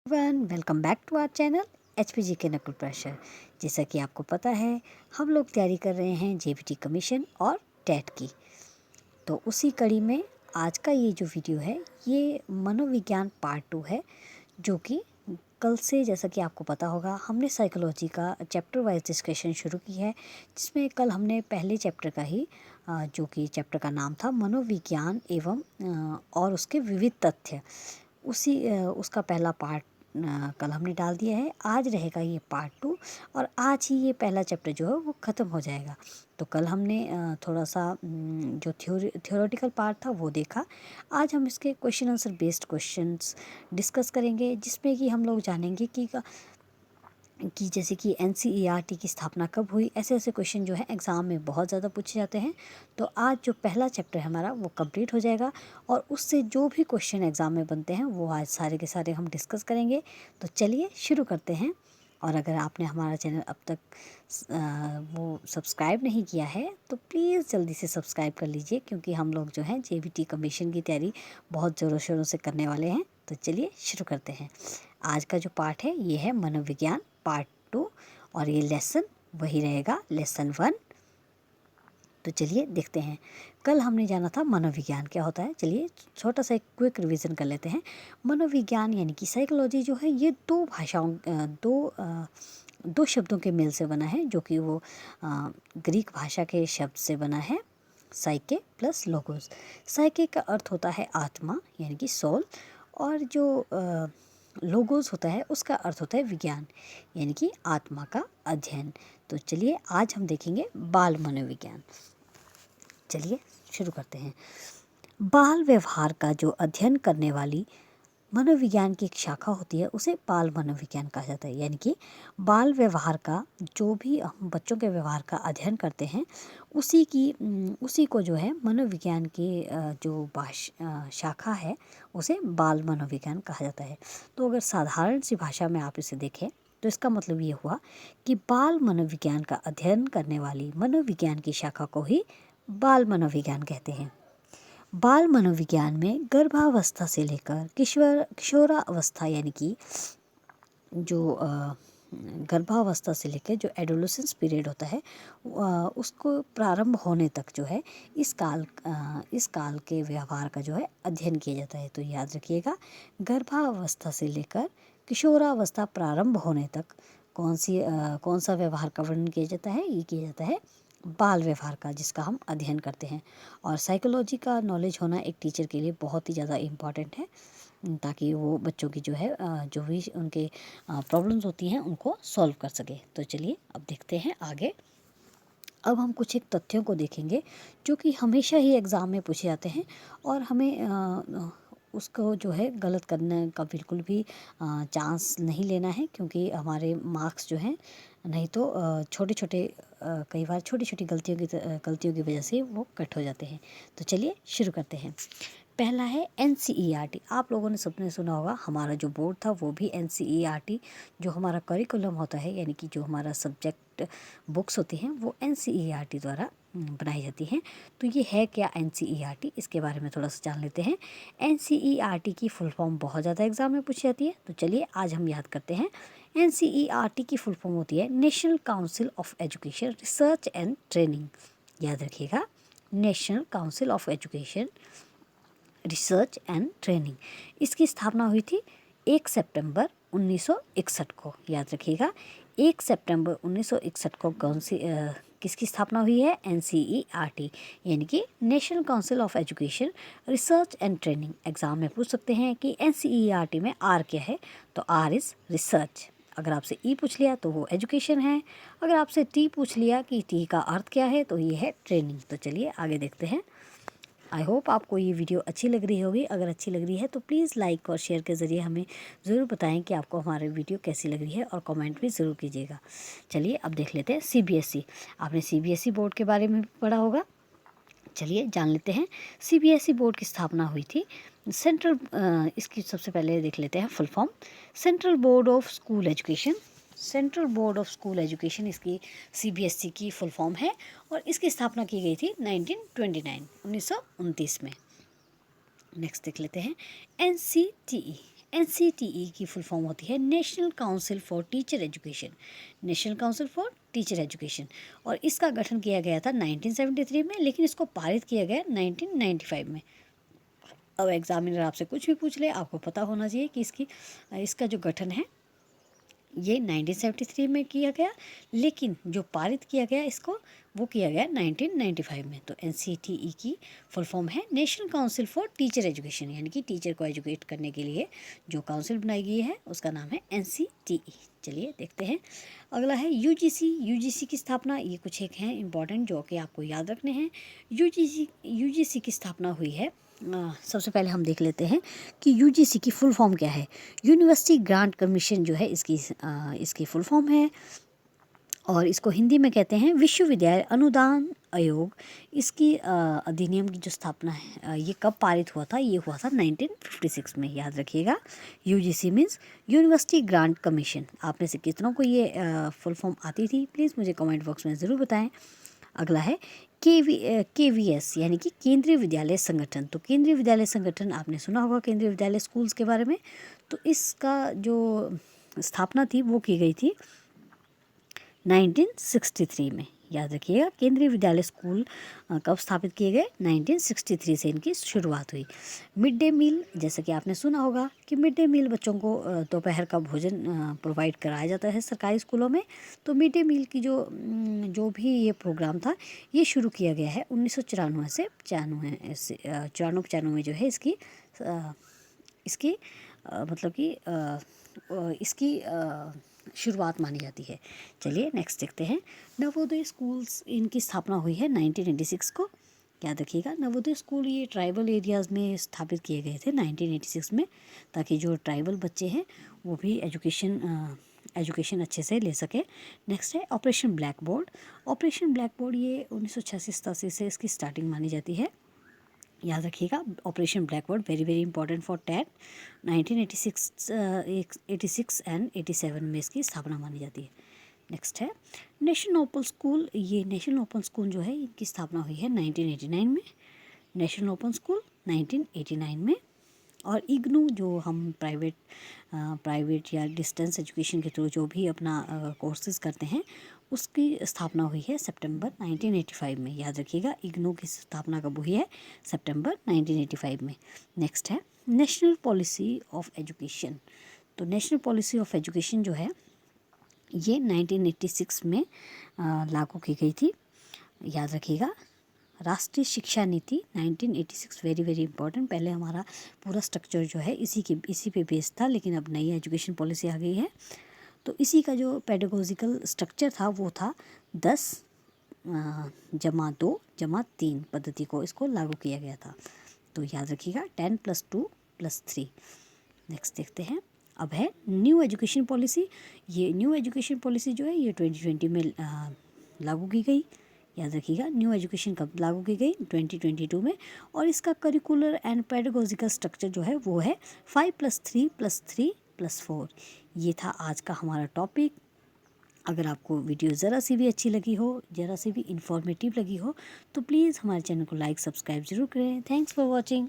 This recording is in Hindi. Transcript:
One welcome back to our channel HPG के नकुल प्रेशर। जैसा कि आपको पता है हम लोग तैयारी कर रहे हैं जेबीटी कमीशन और टेट की। तो उसी कड़ी में आज का ये जो वीडियो है ये मनोविज्ञान पार्ट 2 है, जो कि कल से जैसा कि आपको पता होगा हमने साइकोलॉजी का चैप्टर वाइज डिस्कशन शुरू की है, जिसमें कल हमने पहले चैप्टर का ही जो कि चैप्टर का नाम था मनोविज्ञान एवं और उसके विविध तथ्य, उसका पहला पार्ट कल हमने डाल दिया है। आज रहेगा ये पार्ट 2 और आज ही ये पहला चैप्टर जो है वो ख़त्म हो जाएगा। तो कल हमने थोड़ा सा जो थ्योरेटिकल पार्ट था वो देखा। आज हम इसके question answer based questions discuss करेंगे, जिसमें कि हम लोग जानेंगे कि जैसे कि एनसीईआरटी की स्थापना कब हुई। ऐसे ऐसे क्वेश्चन जो है एग्ज़ाम में बहुत ज़्यादा पूछे जाते हैं। तो आज जो पहला चैप्टर है हमारा वो कंप्लीट हो जाएगा और उससे जो भी क्वेश्चन एग्ज़ाम में बनते हैं वो आज सारे के सारे हम डिस्कस करेंगे। तो चलिए शुरू करते हैं। और अगर आपने हमारा चैनल अब तक वो सब्सक्राइब नहीं किया है तो प्लीज़ जल्दी से सब्सक्राइब कर लीजिए, क्योंकि हम लोग जो हैं जेबीटी कमीशन की तैयारी बहुत ज़ोरों शोरों से करने वाले हैं। तो चलिए शुरू करते हैं। आज का जो पार्ट है ये है मनोविज्ञान पार्ट 2 और ये लेसन वही रहेगा, लेसन 1। तो चलिए देखते हैं। कल हमने जाना था मनोविज्ञान क्या होता है। चलिए छोटा सा एक क्विक रिवीजन कर लेते हैं। मनोविज्ञान यानी कि साइकोलॉजी जो है ये दो शब्दों के मेल से बना है, जो कि वो ग्रीक भाषा के शब्द से बना है, साइके प्लस लोगोस। साइके का अर्थ होता है आत्मा यानी कि सोल, और जो लोगोस होता है उसका अर्थ होता है विज्ञान यानी कि आत्मा का अध्ययन। तो चलिए आज हम देखेंगे बाल मनोविज्ञान। चलिए शुरू करते हैं। बाल व्यवहार का जो अध्ययन करने वाली मनोविज्ञान की एक शाखा होती है उसे बाल मनोविज्ञान कहा जाता है। यानी कि बाल व्यवहार का जो भी हम बच्चों के व्यवहार का अध्ययन करते हैं उसी को जो है मनोविज्ञान की जो शाखा है उसे बाल मनोविज्ञान कहा जाता है। तो अगर साधारण सी भाषा में आप इसे देखें तो इसका मतलब ये हुआ कि बाल मनोविज्ञान का अध्ययन करने वाली मनोविज्ञान की शाखा को ही बाल मनोविज्ञान कहते हैं। बाल मनोविज्ञान में गर्भावस्था से लेकर किशोरावस्था यानी कि जो गर्भावस्था से लेकर जो एडोलेसेंस पीरियड होता है उसको प्रारंभ होने तक जो है इस काल के व्यवहार का जो है अध्ययन किया जाता है। तो याद रखिएगा, गर्भावस्था से लेकर किशोरावस्था प्रारंभ होने तक कौन सा व्यवहार का वर्णन किया जाता है, ये किया जाता है बाल व्यवहार का, जिसका हम अध्ययन करते हैं। और साइकोलॉजी का नॉलेज होना एक टीचर के लिए बहुत ही ज़्यादा इम्पॉर्टेंट है, ताकि वो बच्चों की जो है जो भी उनके प्रॉब्लम्स होती हैं उनको सॉल्व कर सके। तो चलिए अब देखते हैं आगे। अब हम कुछ एक तथ्यों को देखेंगे जो कि हमेशा ही एग्ज़ाम में पूछे जाते हैं और हमें उसको जो है गलत करने का बिल्कुल भी चांस नहीं लेना है, क्योंकि हमारे मार्क्स जो हैं नहीं तो कई बार छोटी छोटी गलतियों की वजह से वो कट हो जाते हैं। तो चलिए शुरू करते हैं। पहला है एनसीईआरटी। आप लोगों ने सबने सुना होगा, हमारा जो बोर्ड था वो भी एनसीईआरटी जो हमारा करिकुलम होता है यानी कि जो हमारा सब्जेक्ट बुक्स होती हैं वो एनसीईआरटी द्वारा बनाई जाती हैं। तो ये है क्या एनसीईआरटी, इसके बारे में थोड़ा सा जान लेते हैं। एनसीईआरटी की फुल फॉर्म बहुत ज़्यादा एग्जाम में पूछी जाती है, तो चलिए आज हम याद करते हैं। एनसीईआरटी की फुल फॉर्म होती है national council of education research and training. याद रखिएगा, national council of education research and training. इसकी स्थापना हुई थी 1 सितंबर 1961 को। याद रखिएगा, 1 सितंबर 1961 को किसकी स्थापना हुई है? एनसीईआरटी यानी कि national council of education research and training. Exam में पूछ सकते हैं कि एनसीईआरटी में आर क्या है, तो आर इज़ रिसर्च। अगर आपसे ई पूछ लिया तो वो एजुकेशन है। अगर आपसे टी पूछ लिया कि टी का अर्थ क्या है, तो ये है ट्रेनिंग। तो चलिए आगे देखते हैं। आई होप आपको ये वीडियो अच्छी लग रही होगी। अगर अच्छी लग रही है तो प्लीज़ लाइक और शेयर के ज़रिए हमें ज़रूर बताएं कि आपको हमारी वीडियो कैसी लग रही है, और कमेंट भी ज़रूर कीजिएगा। चलिए अब देख लेते हैं सीबीएसई। आपने सीबीएसई बोर्ड के बारे में भी पढ़ा होगा, चलिए जान लेते हैं। सीबीएसई बोर्ड की स्थापना हुई थी इसकी सबसे पहले देख लेते हैं full form. Central board of school education. Central board of school education इसकी सीबीएसई की फुल फॉर्म है, और इसकी स्थापना की गई थी 1929 में। नेक्स्ट देख लेते हैं एनसीटीई। NCTE की फुल फॉर्म होती है national council for teacher education, national council for teacher education. और इसका गठन किया गया था 1973 में, लेकिन इसको पारित किया गया 1995 में। अब एग्जामिनर आपसे कुछ भी पूछ ले, आपको पता होना चाहिए कि इसका जो गठन है ये 1973 में किया गया, लेकिन जो पारित किया गया इसको वो किया गया 1995 में। तो NCTE की फुल फॉर्म है national council for teacher education, यानी कि टीचर को एजुकेट करने के लिए जो काउंसिल बनाई गई है उसका नाम है NCTE। चलिए देखते हैं अगला है UGC की स्थापना। ये कुछ एक हैं इंपॉर्टेंट जो कि आपको याद रखने हैं। UGC की स्थापना हुई है, सबसे पहले हम देख लेते हैं कि UGC की फुल फॉर्म क्या है। यूनिवर्सिटी ग्रांट कमीशन जो है इसकी फुल फॉर्म है, और इसको हिंदी में कहते हैं विश्वविद्यालय अनुदान आयोग। इसकी अधिनियम की जो स्थापना है ये कब पारित हुआ था, ये हुआ था 1956 में, याद रखिएगा। UGC means university grant commission. आप में से कितनों को ये फुल फॉर्म आती थी, प्लीज़ मुझे कमेंट बॉक्स में ज़रूर बताएं। अगला है KVS यानी कि केंद्रीय विद्यालय संगठन। तो केंद्रीय विद्यालय संगठन आपने सुना होगा केंद्रीय विद्यालय स्कूल्स के बारे में। तो इसका जो स्थापना थी वो की गई थी 1963 में, याद रखिएगा। केंद्रीय विद्यालय स्कूल कब स्थापित किए गए, 1963 से इनकी शुरुआत हुई। मिड डे मील, जैसे कि आपने सुना होगा कि मिड डे मील बच्चों को दोपहर का भोजन प्रोवाइड कराया जाता है सरकारी स्कूलों में। तो मिड डे मील की जो भी ये प्रोग्राम था ये शुरू किया गया है 1994 से 94 जो है इसकी शुरुआत मानी जाती है। चलिए नेक्स्ट देखते हैं। नवोदय स्कूल्स, इनकी स्थापना हुई है 1986 को, याद रखिएगा। नवोदय स्कूल ये ट्राइबल एरियाज़ में स्थापित किए गए थे 1986 में, ताकि जो ट्राइबल बच्चे हैं वो भी एजुकेशन अच्छे से ले सके। नेक्स्ट है operation black board. Operation black board ये 1986-87 से इसकी स्टार्टिंग मानी जाती है, याद रखिएगा। Operation blackboard very very important for TET. 1986 and 87 में इसकी स्थापना मानी जाती है। नेक्स्ट है नेशनल ओपन स्कूल। ये नेशनल ओपन स्कूल जो है इनकी स्थापना हुई है 1989 में, नेशनल ओपन स्कूल 1989 में। और इग्नू जो हम प्राइवेट या डिस्टेंस एजुकेशन के थ्रू जो भी अपना कोर्सेज करते हैं उसकी स्थापना हुई है सितंबर 1985 में, याद रखिएगा। इग्नू की स्थापना कब हुई है, सितंबर 1985 में। नेक्स्ट है नेशनल पॉलिसी ऑफ एजुकेशन। तो नेशनल पॉलिसी ऑफ एजुकेशन जो है ये 1986 में लागू की गई थी, याद रखिएगा। राष्ट्रीय शिक्षा नीति 1986 वेरी वेरी इंपॉर्टेंट। पहले हमारा पूरा स्ट्रक्चर जो है इसी पे बेस्ड था, लेकिन अब नई एजुकेशन पॉलिसी आ गई है। तो इसी का जो पेडागोजिकल स्ट्रक्चर था वो था 10+2+3 पद्धति को इसको लागू किया गया था। तो याद रखिएगा 10+2+3। नेक्स्ट देखते हैं। अब है न्यू एजुकेशन पॉलिसी। ये न्यू एजुकेशन पॉलिसी जो है ये 2020 में लागू की गई, याद रखिएगा। न्यू एजुकेशन कब लागू की गई, 2022 में। और इसका करिकुलर एंड पेडागोजिकल स्ट्रक्चर जो है वो है 5+3+3+4। ये था आज का हमारा टॉपिक। अगर आपको वीडियो ज़रा सी भी अच्छी लगी हो, ज़रा सी भी इंफॉर्मेटिव लगी हो, तो प्लीज़ हमारे चैनल को लाइक सब्सक्राइब ज़रूर करें। Thanks for watching.